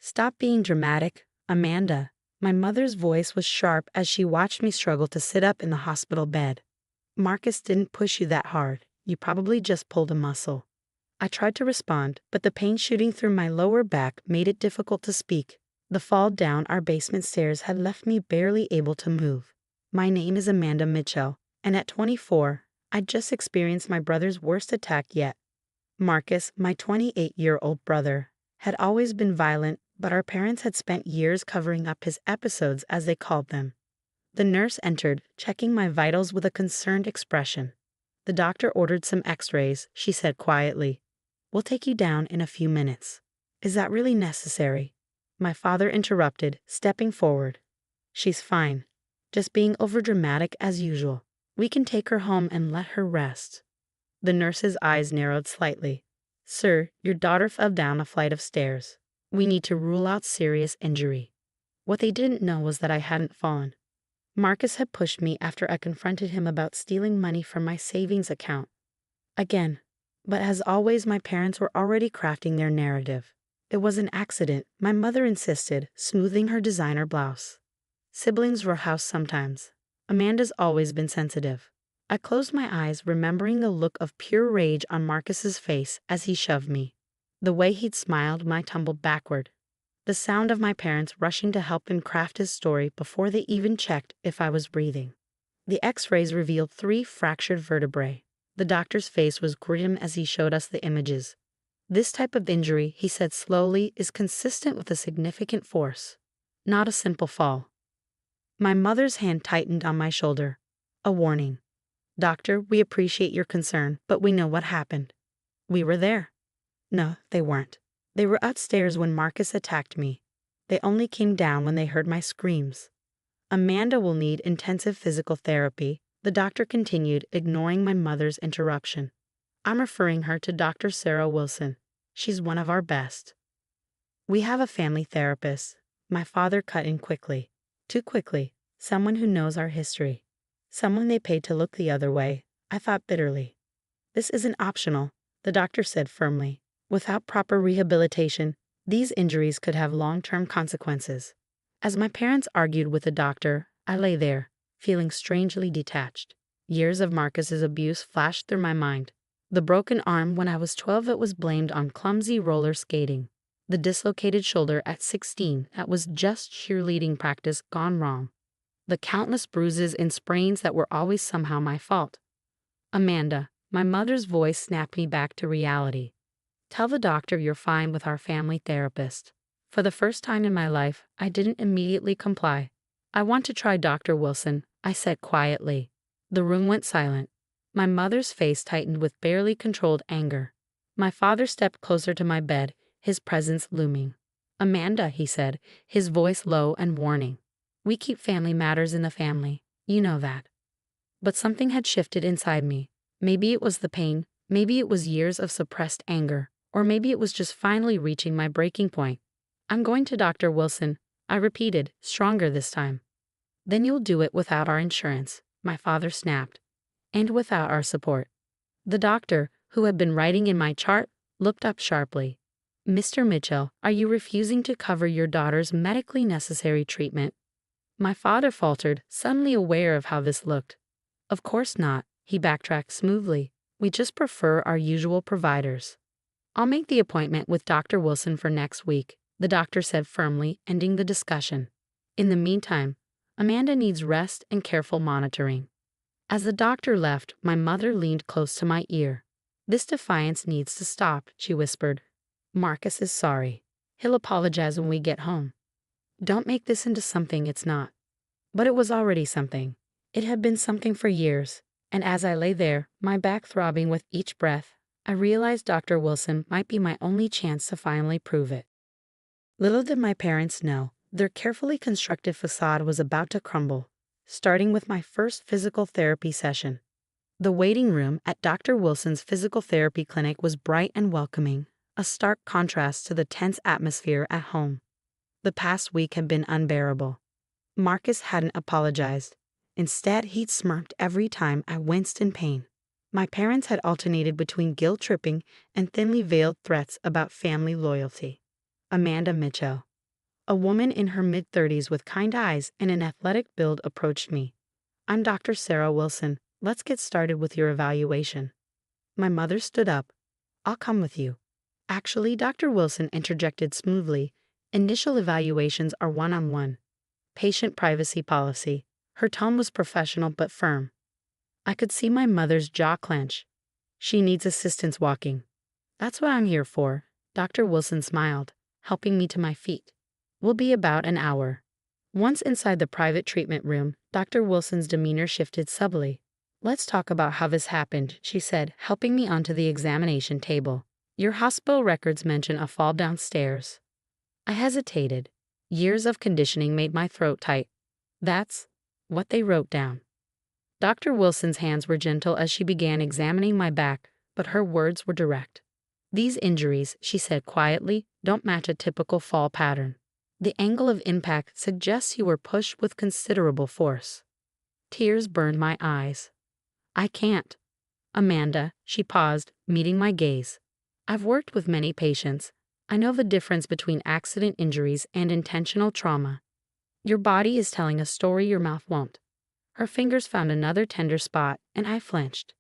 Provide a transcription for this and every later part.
Stop being dramatic, Amanda. My mother's voice was sharp as she watched me struggle to sit up in the hospital bed. Marcus didn't push you that hard. You probably just pulled a muscle. I tried to respond, but the pain shooting through my lower back made it difficult to speak. The fall down our basement stairs had left me barely able to move. My name is Amanda Mitchell, and at 24, I'd just experienced my brother's worst attack yet. Marcus, my 28-year-old brother, had always been violent, but our parents had spent years covering up his episodes, as they called them. The nurse entered, checking my vitals with a concerned expression. The doctor ordered some x-rays, she said quietly. We'll take you down in a few minutes. Is that really necessary? My father interrupted, stepping forward. She's fine. Just being overdramatic as usual. We can take her home and let her rest. The nurse's eyes narrowed slightly. Sir, your daughter fell down a flight of stairs. We need to rule out serious injury. What they didn't know was that I hadn't fallen. Marcus had pushed me after I confronted him about stealing money from my savings account. Again. But as always, my parents were already crafting their narrative. It was an accident, my mother insisted, smoothing her designer blouse. Siblings roughouse sometimes. Amanda's always been sensitive. I closed my eyes, remembering the look of pure rage on Marcus's face as he shoved me. The way he'd smiled when I tumbled backward. The sound of my parents rushing to help him craft his story before they even checked if I was breathing. The x-rays revealed 3 fractured vertebrae. The doctor's face was grim as he showed us the images. This type of injury, he said slowly, is consistent with a significant force, not a simple fall. My mother's hand tightened on my shoulder. A warning. Doctor, we appreciate your concern, but we know what happened. We were there. No, they weren't. They were upstairs when Marcus attacked me. They only came down when they heard my screams. Amanda will need intensive physical therapy, the doctor continued, ignoring my mother's interruption. I'm referring her to Dr. Sarah Wilson. She's one of our best. We have a family therapist. My father cut in quickly. Too quickly. Someone who knows our history. Someone they paid to look the other way, I thought bitterly. This isn't optional, the doctor said firmly. Without proper rehabilitation, these injuries could have long-term consequences. As my parents argued with the doctor, I lay there, feeling strangely detached. Years of Marcus's abuse flashed through my mind. The broken arm when I was 12 that was blamed on clumsy roller skating. The dislocated shoulder at 16 that was just cheerleading practice gone wrong. The countless bruises and sprains that were always somehow my fault. Amanda, my mother's voice snapped me back to reality. Tell the doctor you're fine with our family therapist. For the first time in my life, I didn't immediately comply. I want to try Dr. Wilson, I said quietly. The room went silent. My mother's face tightened with barely controlled anger. My father stepped closer to my bed, his presence looming. Amanda, he said, his voice low and warning. We keep family matters in the family. You know that. But something had shifted inside me. Maybe it was the pain, maybe it was years of suppressed anger, or maybe it was just finally reaching my breaking point. I'm going to Dr. Wilson, I repeated, stronger this time. Then you'll do it without our insurance, my father snapped. And without our support. The doctor, who had been writing in my chart, looked up sharply. Mr. Mitchell, are you refusing to cover your daughter's medically necessary treatment? My father faltered, suddenly aware of how this looked. Of course not, he backtracked smoothly. We just prefer our usual providers. I'll make the appointment with Dr. Wilson for next week, the doctor said firmly, ending the discussion. In the meantime, Amanda needs rest and careful monitoring. As the doctor left, my mother leaned close to my ear. This defiance needs to stop, she whispered. Marcus is sorry. He'll apologize when we get home. Don't make this into something it's not. But it was already something. It had been something for years, and as I lay there, my back throbbing with each breath, I realized Dr. Wilson might be my only chance to finally prove it. Little did my parents know, their carefully constructed facade was about to crumble, starting with my first physical therapy session. The waiting room at Dr. Wilson's physical therapy clinic was bright and welcoming, a stark contrast to the tense atmosphere at home. The past week had been unbearable. Marcus hadn't apologized. Instead, he'd smirked every time I winced in pain. My parents had alternated between guilt-tripping and thinly veiled threats about family loyalty. Amanda Mitchell, A woman in her mid-30s with kind eyes and an athletic build approached me. "I'm Dr. Sarah Wilson. Let's get started with your evaluation." My mother stood up. "I'll come with you." "Actually," Dr. Wilson interjected smoothly, "initial evaluations are one-on-one. Patient privacy policy." Her tone was professional but firm. I could see my mother's jaw clench. "She needs assistance walking." "That's what I'm here for." Dr. Wilson smiled, helping me to my feet. "We'll be about an hour." Once inside the private treatment room, Dr. Wilson's demeanor shifted subtly. "Let's talk about how this happened," she said, helping me onto the examination table. "Your hospital records mention a fall downstairs." I hesitated. Years of conditioning made my throat tight. "That's what they wrote down." Dr. Wilson's hands were gentle as she began examining my back, but her words were direct. "These injuries," she said quietly, "don't match a typical fall pattern. The angle of impact suggests you were pushed with considerable force." Tears burned my eyes. "I can't." "Amanda," she paused, meeting my gaze. "I've worked with many patients. I know the difference between accident injuries and intentional trauma. Your body is telling a story your mouth won't." Her fingers found another tender spot, and I flinched.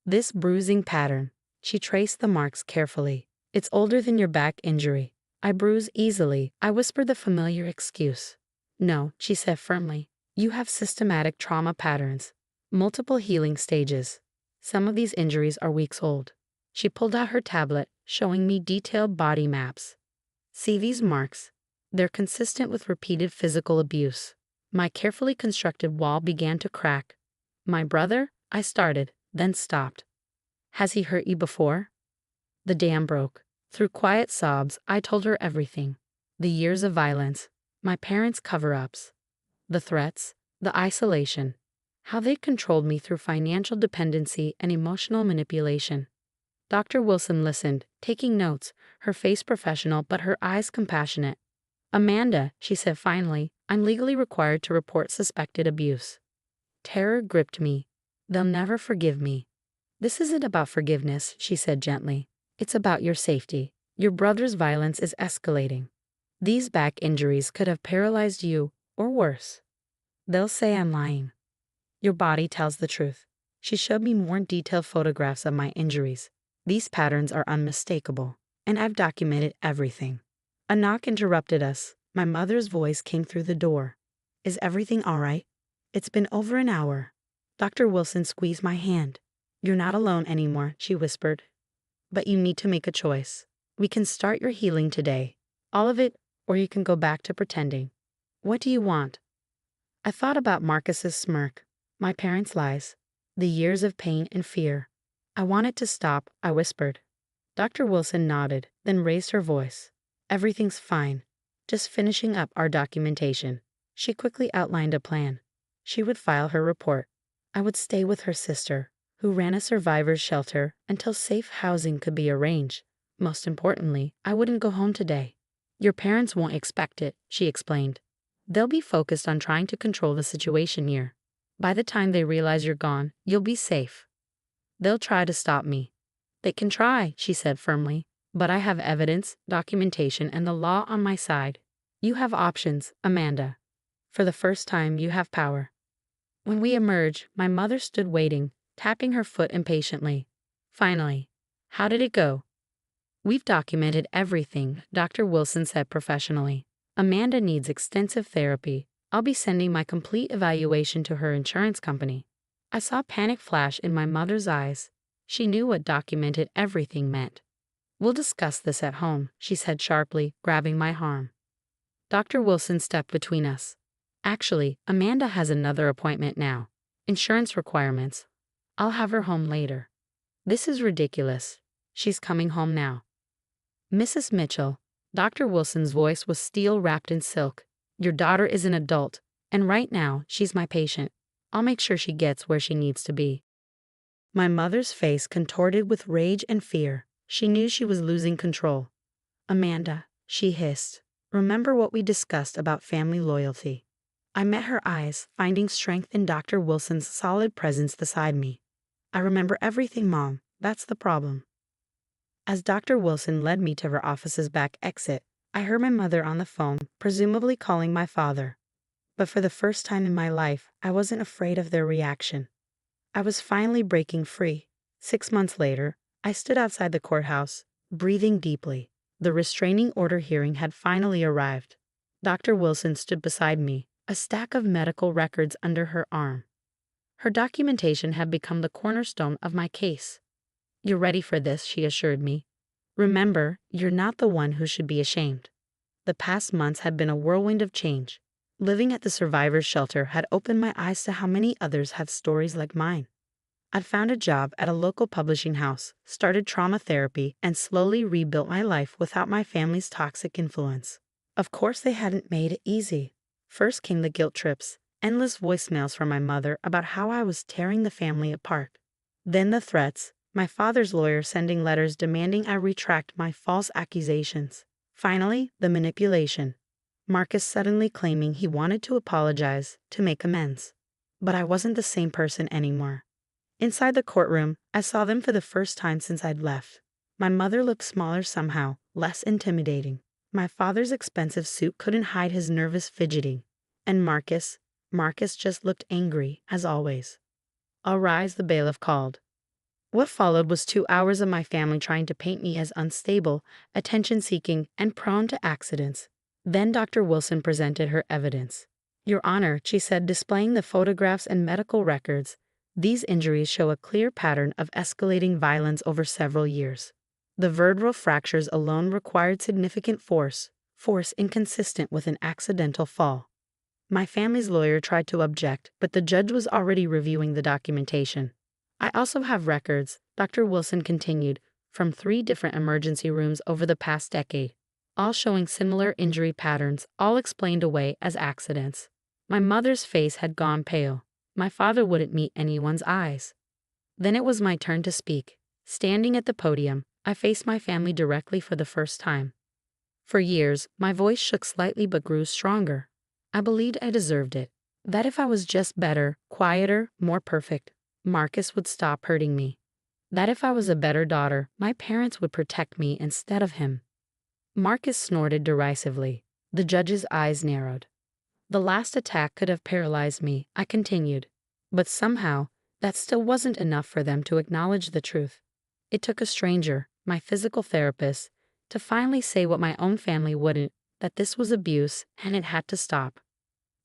"This bruising pattern." She traced the marks carefully. "It's older than your back injury. I bruise easily." I whispered the familiar excuse. "No," she said firmly. "You have systematic trauma patterns. Multiple healing stages. Some of these injuries are weeks old." She pulled out her tablet, showing me detailed body maps. "See these marks? They're consistent with repeated physical abuse." My carefully constructed wall began to crack. "My brother?" I started, then stopped. "Has he hurt you before?" The dam broke. Through quiet sobs, I told her everything. The years of violence, my parents' cover-ups, the threats, the isolation, how they controlled me through financial dependency and emotional manipulation. Dr. Wilson listened, taking notes, her face professional but her eyes compassionate. "Amanda," she said finally, "I'm legally required to report suspected abuse." Terror gripped me. "They'll never forgive me." "This isn't about forgiveness," she said gently. "It's about your safety. Your brother's violence is escalating. These back injuries could have paralyzed you, or worse." "They'll say I'm lying." "Your body tells the truth." She showed me more detailed photographs of my injuries. "These patterns are unmistakable, and I've documented everything." A knock interrupted us. My mother's voice came through the door. "Is everything all right?" "It's been over an hour." Dr. Wilson squeezed my hand. "You're not alone anymore," she whispered. "But you need to make a choice. We can start your healing today. All of it, or you can go back to pretending. What do you want?" I thought about Marcus's smirk, my parents' lies, the years of pain and fear. "I want it to stop," I whispered. Dr. Wilson nodded, then raised her voice. "Everything's fine. Just finishing up our documentation." She quickly outlined a plan. She would file her report. I would stay with her sister, who ran a survivor's shelter, until safe housing could be arranged. Most importantly, I wouldn't go home today. "Your parents won't expect it," she explained. "They'll be focused on trying to control the situation here. By the time they realize you're gone, you'll be safe. They'll try to stop me." "They can try," she said firmly. "But I have evidence, documentation, and the law on my side. You have options, Amanda. For the first time, you have power." When we emerged, my mother stood waiting, tapping her foot impatiently. Finally, "How did it go?" "We've documented everything," Dr. Wilson said professionally. "Amanda needs extensive therapy. I'll be sending my complete evaluation to her insurance company." I saw panic flash in my mother's eyes. She knew what documented everything meant. "We'll discuss this at home," she said sharply, grabbing my arm. Dr. Wilson stepped between us. "Actually, Amanda has another appointment now. Insurance requirements. I'll have her home later." "This is ridiculous." "She's coming home now." "Mrs. Mitchell," Dr. Wilson's voice was steel wrapped in silk, "your daughter is an adult, and right now she's my patient. I'll make sure she gets where she needs to be." My mother's face contorted with rage and fear. She knew she was losing control. "Amanda," she hissed, "remember what we discussed about family loyalty." I met her eyes, finding strength in Dr. Wilson's solid presence beside me. "I remember everything, Mom. That's the problem." As Dr. Wilson led me to her office's back exit, I heard my mother on the phone, presumably calling my father. But for the first time in my life, I wasn't afraid of their reaction. I was finally breaking free. 6 months later, I stood outside the courthouse, breathing deeply. The restraining order hearing had finally arrived. Dr. Wilson stood beside me, a stack of medical records under her arm. Her documentation had become the cornerstone of my case. "You're ready for this," she assured me. "Remember, you're not the one who should be ashamed." The past months had been a whirlwind of change. Living at the survivors' shelter had opened my eyes to how many others have stories like mine. I'd found a job at a local publishing house, started trauma therapy, and slowly rebuilt my life without my family's toxic influence. Of course, they hadn't made it easy. First came the guilt trips, endless voicemails from my mother about how I was tearing the family apart. Then the threats, my father's lawyer sending letters demanding I retract my false accusations. Finally, the manipulation. Marcus suddenly claiming he wanted to apologize, to make amends. But I wasn't the same person anymore. Inside the courtroom, I saw them for the first time since I'd left. My mother looked smaller somehow, less intimidating. My father's expensive suit couldn't hide his nervous fidgeting. And Marcus just looked angry, as always. "All rise," the bailiff called. What followed was 2 hours of my family trying to paint me as unstable, attention-seeking, and prone to accidents. Then Dr. Wilson presented her evidence. "Your Honor," she said, displaying the photographs and medical records, "these injuries show a clear pattern of escalating violence over several years. The vertebral fractures alone required significant force inconsistent with an accidental fall." My family's lawyer tried to object, but the judge was already reviewing the documentation. "I also have records," Dr. Wilson continued, "from 3 different emergency rooms over the past decade, all showing similar injury patterns, all explained away as accidents." My mother's face had gone pale. My father wouldn't meet anyone's eyes. Then it was my turn to speak. Standing at the podium, I faced my family directly for the first time. For years, my voice shook slightly but grew stronger. I believed I deserved it. That if I was just better, quieter, more perfect, Marcus would stop hurting me. That if I was a better daughter, my parents would protect me instead of him. Marcus snorted derisively. The judge's eyes narrowed. "The last attack could have paralyzed me," I continued. But somehow, that still wasn't enough for them to acknowledge the truth. It took a stranger, my physical therapist, to finally say what my own family wouldn't, that this was abuse and it had to stop.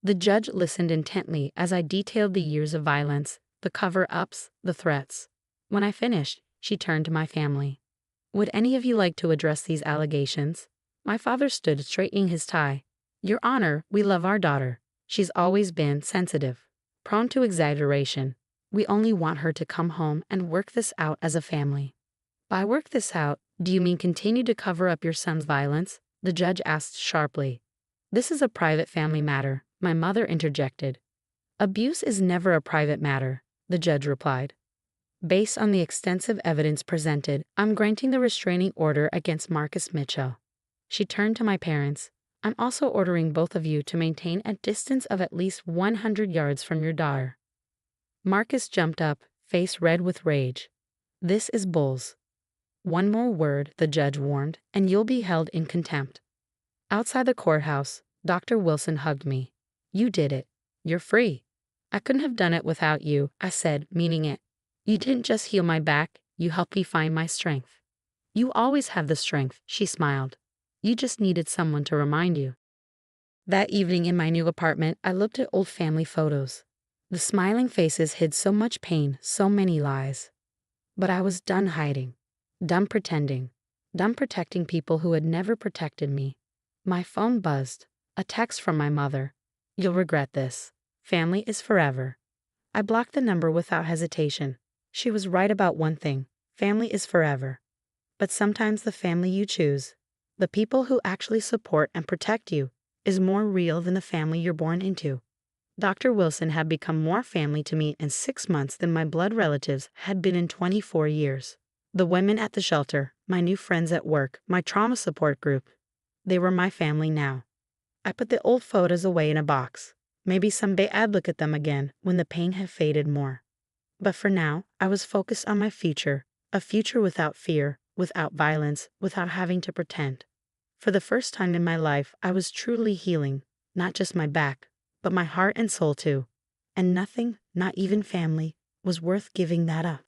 The judge listened intently as I detailed the years of violence, the cover-ups, the threats. When I finished, she turned to my family. "Would any of you like to address these allegations?" My father stood straightening his tie. "Your Honor, we love our daughter. She's always been sensitive, prone to exaggeration. We only want her to come home and work this out as a family." "By work this out, do you mean continue to cover up your son's violence?" the judge asked sharply. "This is a private family matter," my mother interjected. "Abuse is never a private matter," the judge replied. "Based on the extensive evidence presented, I'm granting the restraining order against Marcus Mitchell." She turned to my parents. "I'm also ordering both of you to maintain a distance of at least 100 yards from your daughter." Marcus jumped up, face red with rage. "This is bulls." "One more word," the judge warned, "and you'll be held in contempt." Outside the courthouse, Dr. Wilson hugged me. "You did it. You're free." "I couldn't have done it without you," I said, meaning it. "You didn't just heal my back, you helped me find my strength." "You always have the strength," she smiled. "You just needed someone to remind you." That evening in my new apartment, I looked at old family photos. The smiling faces hid so much pain, so many lies. But I was done hiding, done pretending, done protecting people who had never protected me. My phone buzzed. A text from my mother. "You'll regret this. Family is forever." I blocked the number without hesitation. She was right about one thing. Family is forever. But sometimes the family you choose, the people who actually support and protect you, is more real than the family you're born into. Dr. Wilson had become more family to me in 6 months than my blood relatives had been in 24 years. The women at the shelter, my new friends at work, my trauma support group, they were my family now. I put the old photos away in a box. Maybe someday I'd look at them again when the pain had faded more. But for now, I was focused on my future, a future without fear, without violence, without having to pretend. For the first time in my life, I was truly healing, not just my back, but my heart and soul too. And nothing, not even family, was worth giving that up.